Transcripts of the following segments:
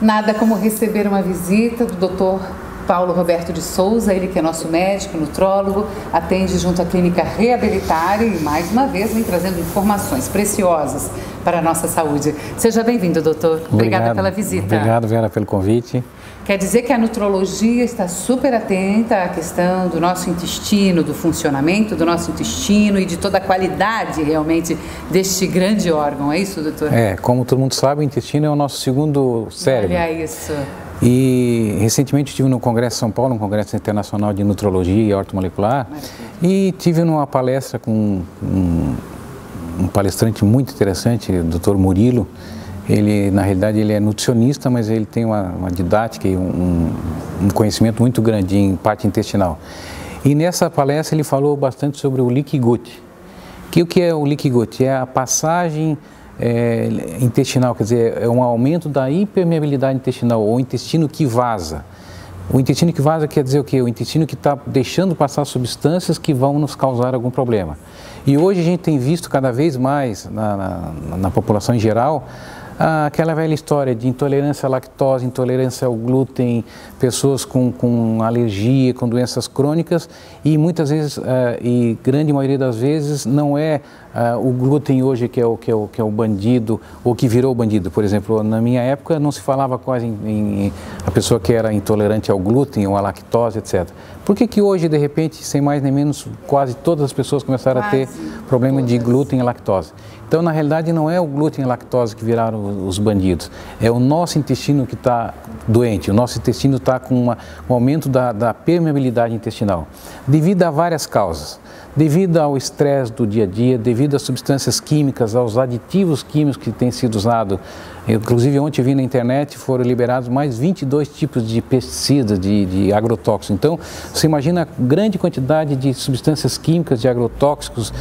Nada como receber uma visita do Dr. Paulo Roberto de Souza, ele que é nosso médico, nutrólogo, atende junto à Clínica Reabilitar e mais uma vez vem trazendo informações preciosas para a nossa saúde. Seja bem-vindo, doutor. Obrigada pela visita. Obrigado, Vera, pelo convite. Quer dizer que a nutrologia está super atenta à questão do nosso intestino, do funcionamento do nosso intestino e de toda a qualidade realmente deste grande órgão, é isso, doutor? Como todo mundo sabe, o intestino é o nosso segundo cérebro. Olha isso. E recentemente estive no Congresso de São Paulo, um Congresso Internacional de Nutrologia e Ortomolecular, e tive numa palestra com um palestrante muito interessante, o Dr. Murilo. Ele, na realidade, ele é nutricionista, mas ele tem uma didática e um conhecimento muito grande em parte intestinal. E nessa palestra ele falou bastante sobre o leaky gut. O que é o leaky gut? É a passagem intestinal, quer dizer, é um aumento da hipermeabilidade intestinal, ou intestino que vaza. O intestino que vaza quer dizer o quê? O intestino que está deixando passar substâncias que vão nos causar algum problema. E hoje a gente tem visto cada vez mais na população em geral, aquela velha história de intolerância à lactose, intolerância ao glúten, pessoas com alergia, com doenças crônicas e muitas vezes, e grande maioria das vezes, não é o glúten hoje que é o bandido ou que virou bandido. Por exemplo, na minha época não se falava quase em a pessoa que era intolerante ao glúten ou à lactose, etc. Por que hoje, de repente, sem mais nem menos, quase todas as pessoas começaram a ter problema de glúten e lactose? Então, na realidade, não é o glúten e a lactose que viraram os bandidos, é o nosso intestino que está doente, o nosso intestino está com um aumento da permeabilidade intestinal, devido a várias causas. Devido ao estresse do dia a dia, devido às substâncias químicas, aos aditivos químicos que têm sido usados. Inclusive, ontem eu vi na internet, foram liberados mais 22 tipos de pesticidas, de agrotóxicos. Então, você imagina a grande quantidade de substâncias químicas, de agrotóxicos,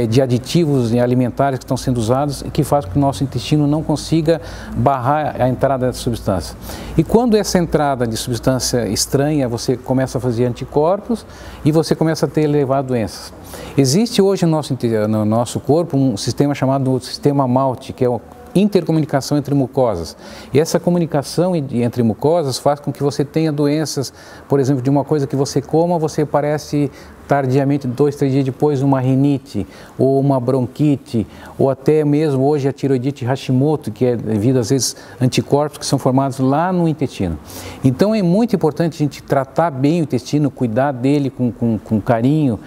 de aditivos alimentares que estão sendo usados e que faz com que o nosso intestino não consiga barrar a entrada dessa substância. E quando essa entrada de substância estranha, você começa a fazer anticorpos e você começa a ter elevado doenças. Existe hoje no nosso corpo um sistema chamado sistema MALT, que é a intercomunicação entre mucosas. E essa comunicação entre mucosas faz com que você tenha doenças, por exemplo, de uma coisa que você coma, você parece tardiamente, 2, 3 dias depois, uma rinite, ou uma bronquite, ou até mesmo hoje a tiroidite Hashimoto, que é devido às vezes anticorpos que são formados lá no intestino. Então é muito importante a gente tratar bem o intestino, cuidar dele com carinho,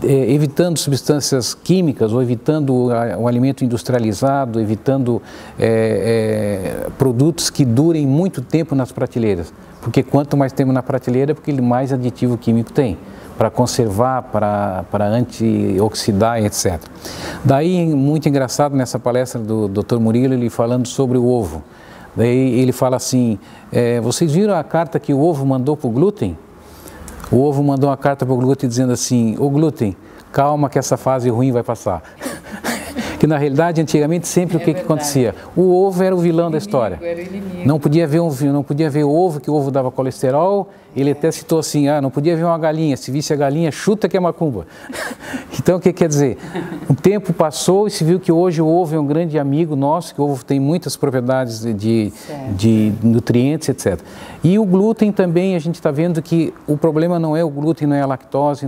evitando substâncias químicas ou evitando o alimento industrializado, evitando produtos que durem muito tempo nas prateleiras, porque quanto mais tempo na prateleira, porque mais aditivo químico tem, para conservar, para antioxidar, etc. Daí, muito engraçado nessa palestra do Dr. Murilo, ele falando sobre o ovo. Daí ele fala assim, vocês viram a carta que o ovo mandou para o glúten? O ovo mandou uma carta para o glúten dizendo assim, ô glúten, calma que essa fase ruim vai passar. Que na realidade, antigamente, sempre o que acontecia? O ovo era o vilão da história. Não podia ver ovo, que o ovo dava colesterol. Ele até citou assim, não podia ver uma galinha, se visse a galinha, chuta que é macumba. Então, o que quer dizer? O tempo passou e se viu que hoje o ovo é um grande amigo nosso, que o ovo tem muitas propriedades de nutrientes, etc. E o glúten também, a gente está vendo que o problema não é o glúten, não é a lactose,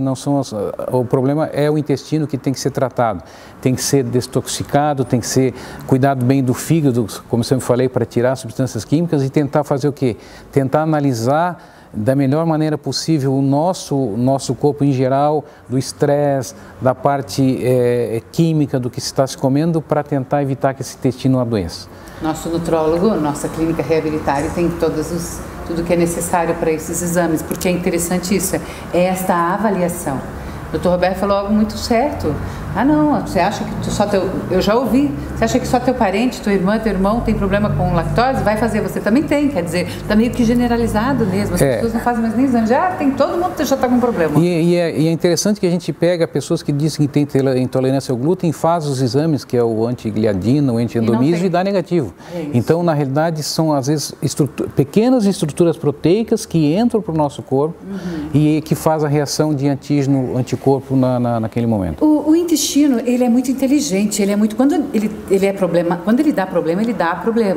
o problema é o intestino que tem que ser tratado. Tem que ser desintoxicado, tem que ser cuidado bem do fígado, como eu sempre falei, para tirar substâncias químicas e tentar fazer o quê? Tentar analisar da melhor maneira possível o nosso corpo em geral, do estresse, da parte química do que se está se comendo, para tentar evitar que esse intestino adoeça. Nosso nutrólogo, nossa clínica Reabilitar, tem tudo que é necessário para esses exames, porque é interessante isso, é esta avaliação. O Dr. Roberto falou algo muito certo. Não, você acha que só eu já ouvi, você acha que só teu parente, tua irmã, teu irmão tem problema com lactose? Vai fazer, você também tem, quer dizer, está meio que generalizado mesmo, as pessoas não fazem mais nem exame, todo mundo já está com problema. E é interessante que a gente pega pessoas que dizem que tem intolerância ao glúten, faz os exames, que é o antigliadina, o antiendomísio, e dá negativo. Então, na realidade, são às vezes pequenas estruturas proteicas que entram para o nosso corpo e que faz a reação de antígeno, anticorpo naquele momento. O intestino intestino, ele é muito inteligente, ele é muito... Quando ele é problema, quando ele dá problema,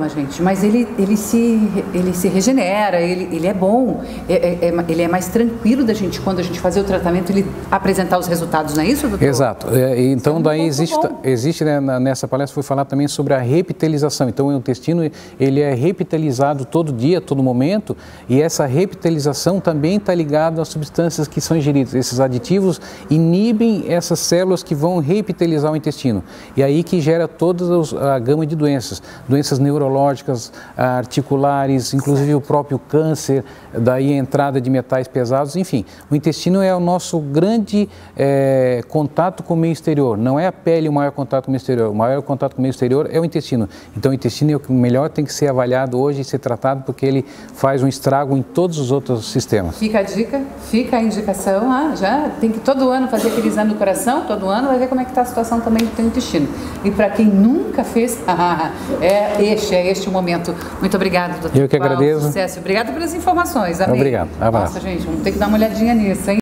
gente. Mas ele se regenera, ele é bom, ele é mais tranquilo da gente, quando a gente fazer o tratamento, ele apresentar os resultados, não é isso, doutor? Exato. Então, daí existe né, nessa palestra foi falar também sobre a repitelização. Então, o intestino, ele é repitelizado todo dia, todo momento, e essa repitelização também está ligada às substâncias que são ingeridas. Esses aditivos inibem essas células que vão repitelizar o intestino. E aí que gera toda a gama de doenças. Doenças neurológicas, articulares, inclusive o próprio câncer, daí a entrada de metais pesados, enfim. O intestino é o nosso grande contato com o meio exterior. Não é a pele o maior contato com o meio exterior. O maior contato com o meio exterior é o intestino. Então o intestino é o que melhor tem que ser avaliado hoje e ser tratado, porque ele faz um estrago em todos os outros sistemas. Fica a dica, fica a indicação, já tem que todo ano fazer aquele exame do coração, todo ano vai ver como é que está a situação também do teu intestino. E para quem nunca fez, é este o momento. Muito obrigado, doutor. Eu que agradeço. Sucesso. Obrigado pelas informações. Amém. Obrigado. Abraço. Nossa, gente, vamos ter que dar uma olhadinha nisso, hein?